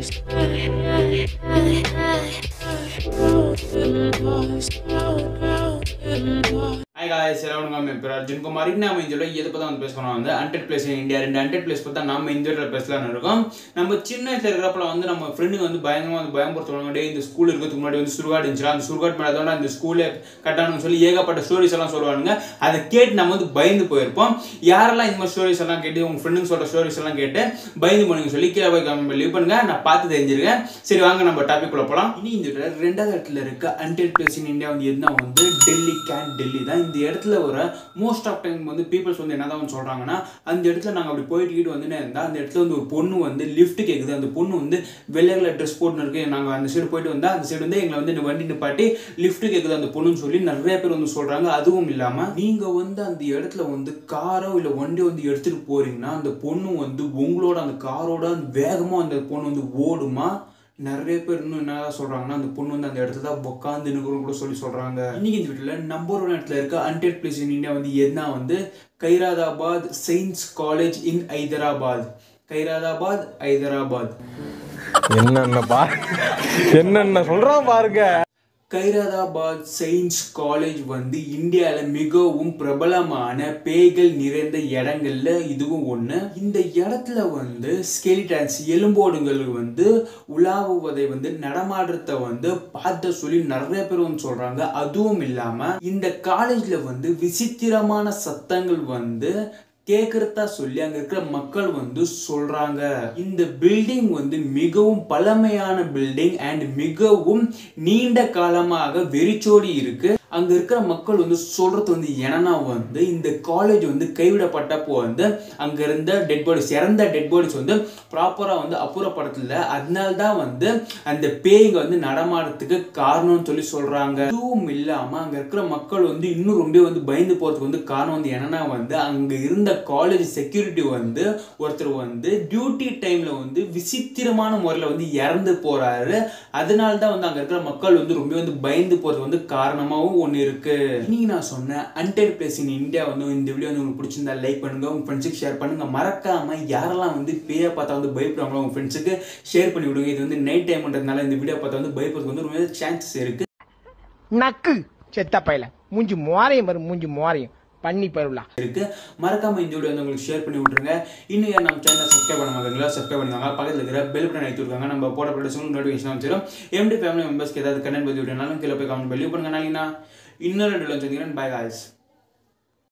Hi guys, எல்லாரும் பேர் அர்ஜுன் குமார். நாம இந்த வீடியோல எதை பத்தி வந்து பேசணும் வந்து அன்டெட் பிளேஸ் இன் இந்தியா ரெண்டு அன்டெட் பிளேஸ் பத்தி நாம இந்த வீடியோல பேசலாம்னு இருக்கோம். நம்ம சின்ன வயசுல இருக்கிறப்பல வந்து நம்ம ஃப்ரெண்டுங்க வந்து பயங்கரமா வந்து பயம்படுத்துவாங்க. டேய் இந்த ஸ்கூல் இருக்கிறதுக்கு முன்னாடி வந்து சுடுகாடு இருந்துச்சு, அந்த சுடுகாடு மேல தான் இந்த ஸ்கூலே கட்டணும்னு சொல்லி ஏகப்பட்ட ஸ்டோரிஸ் எல்லாம் சொல்லுவாங்க. அதை கேட்டு நம்ம வந்து பயந்து போயிருப்போம். யாரெல்லாம் இந்த மாதிரி ஸ்டோரிஸ் எல்லாம் கேட்டு உங்க ஃப்ரெண்டுங்க சொல்ற ஸ்டோரிஸ் எல்லாம் கேட்டு பயந்து போனீங்க சொல்லி கீழே போய் கமெண்ட் லீவ் பண்ணுங்க. நான் பார்த்து தெரிஞ்சிருக்கேன். சரி வாங்க நம்ம டாபிக் குள்ள போலாம். இனி இந்த வீடியோல ரெண்டாவது இடத்துல இருக்க அன்டெட் பிளேஸ் இன் இந்தியா வந்து என்ன வந்து டெல்லி டெல்லி தான். இந்த இடத்துல வர மோஸ்ட் ஆஃப் டைம் வந்து பீப்புள்ஸ் வந்து என்னதான் சொல்றாங்கன்னா, அந்த இடத்துல நாங்கள் அப்படி போயிட்டு வந்துனே இருந்தால் அந்த இடத்துல வந்து ஒரு பொண்ணு வந்து லிஃப்ட் கேட்குது. அந்த பொண்ணு வந்து வெள்ளை கலர் ட்ரெஸ் போட்டுன்னு இருக்கு. நாங்கள் அந்த சைடு போயிட்டு வந்தால் அந்த சைடு வந்து எங்களை வந்து வண்டி நிப்பாட்டி லிஃப்ட் கேட்குது அந்த பொண்ணுன்னு சொல்லி நிறைய பேர் வந்து சொல்றாங்க. அதுவும் இல்லாமல் நீங்கள் வந்து அந்த இடத்துல வந்து காரோ இல்லை வண்டியோ வந்து எடுத்துட்டு போறீங்கன்னா அந்த பொண்ணு வந்து உங்களோட அந்த காரோட வேகமாக அந்த பொண்ணு வந்து ஓடுமா. நிறைய பேர் இன்னும் என்ன சொல்றாங்கன்னா அந்த பொண்ணு வந்து அந்த இடத்துல தான் உட்காந்து கூட சொல்றாங்க. இன்னைக்கு இந்த வீட்டில் நம்பர் 1 இடத்துல இருக்க அன்டெட் பிளேஸ் இன் இந்தியா வந்து என்ன வந்து கைராதாபாத் செயின்ட்ஸ் காலேஜ் இன் ஹைதராபாத். கைராதாபாத் ஹைதராபாத் என்னென்ன சொல்றான் பாருங்க. கைராதாபாத் செயின்ட்ஸ் காலேஜ் வந்து இந்தியாவில் மிகவும் பிரபலமான பேய்கள் நிறைந்த இடங்கள்ல இதுவும் ஒன்று. இந்த இடத்துல வந்து ஸ்கெலிட்டன்ஸ் எலும்போடுகள் வந்து உலாவுவதை வந்து நடமாடுறத வந்து பார்த்த சொல்லி நிறைய பேர் வந்து சொல்றாங்க. அதுவும் இல்லாம இந்த காலேஜ்ல வந்து விசித்திரமான சத்தங்கள் வந்து கேட்கறதா சொல்லி அங்க இருக்கிற மக்கள் வந்து சொல்றாங்க. இந்த பில்டிங் வந்து மிகவும் பழமையான பில்டிங் அண்ட் மிகவும் நீண்ட காலமாக வெறிச்சோடி இருக்கு. அங்க இருக்கிற மக்கள் வந்து சொல்றது வந்து என்னன்னா வந்து இந்த காலேஜ் வந்து கைவிடப்பட்டப்போ வந்து அங்க இருந்த டெட் பாடிஸ் இறந்த டெட் பாடிஸ் வந்து ப்ராப்பரா வந்து அப்புறப்படுத்தல. அதனால தான் வந்து அந்த பேய்ங்க வந்து நடமாடுறதுக்கு காரணம்னு சொல்லி சொல்றாங்க. இதுவும் இல்லாம அங்க இருக்கிற மக்கள் வந்து இன்னும் ரொம்ப வந்து பயந்து போறதுக்கு வந்து காரணம் வந்து என்னன்னா வந்து அங்க இருந்த காலேஜ் செக்யூரிட்டி வந்து ஒருத்தர் வந்து டியூட்டி டைம்ல வந்து விசித்திரமான முறையில் வந்து இறந்து போறாரு. அதனால தான் வந்து அங்க இருக்கிற மக்கள் வந்து ரொம்ப வந்து பயந்து போறது வந்து காரணமாகவும் ஒன்று இருக்கு. இன்னைக்கு நான் சொன்ன அன்டெட் பிளேஸ் இன் இந்தியா வந்து இந்த வீடியோ வந்து உங்களுக்கு பிடிச்சிருந்தா லைக் பண்ணுங்க, உங்க ஃப்ரெண்ட்ஸுக்கு ஷேர் பண்ணுங்க. மறக்காம யாரெல்லாம் வந்து பேயை பார்த்தா வந்து பயப்படுறாங்களோ உங்க ஃப்ரெண்ட்ஸுக்கு ஷேர் பண்ணி விடுங்க. இது வந்து நைட் டைம்ன்றதுனால இந்த வீடியோ பார்த்தா வந்து பயப்படுறதுக்கு வந்து ரொம்ப சான்சஸ் இருக்கு. நக்கு செத்த பையல மூஞ்சி மோரையும் வரும், மூஞ்சி மோரையும் பண்ணி பருவலாம் இருக்கு. மறக்காம இந்த வீடியோ வந்து உங்களுக்கு ஷேர் பண்ணி விட்டுருங்க. இன்னும் யார் நம்ம சேனலை சப்ஸ்கிரைப் பண்ண மாதிரிங்களா சப்ஸ்கிரைப் பண்ணிவாங்க. பக்கத்தில் இருக்கிற பெல் பட்டன் அழுத்தி விட்டுருக்காங்க. நம்ம போட ப்ரொடக்ஷன் நோட்டிஃபிகேஷன் வந்துடும். எம்டி ஃபேமிலி மெம்பர்ஸ்க்கு ஏதாவது கண்டென்ட் பற்றி விட்டுனாலும் கீழே போய் கமெண்ட் பண்ணி பண்ணுங்க. நாளைக்கு நான் இன்னொரு வீடியோவில் சந்திக்கிறேன். By guys.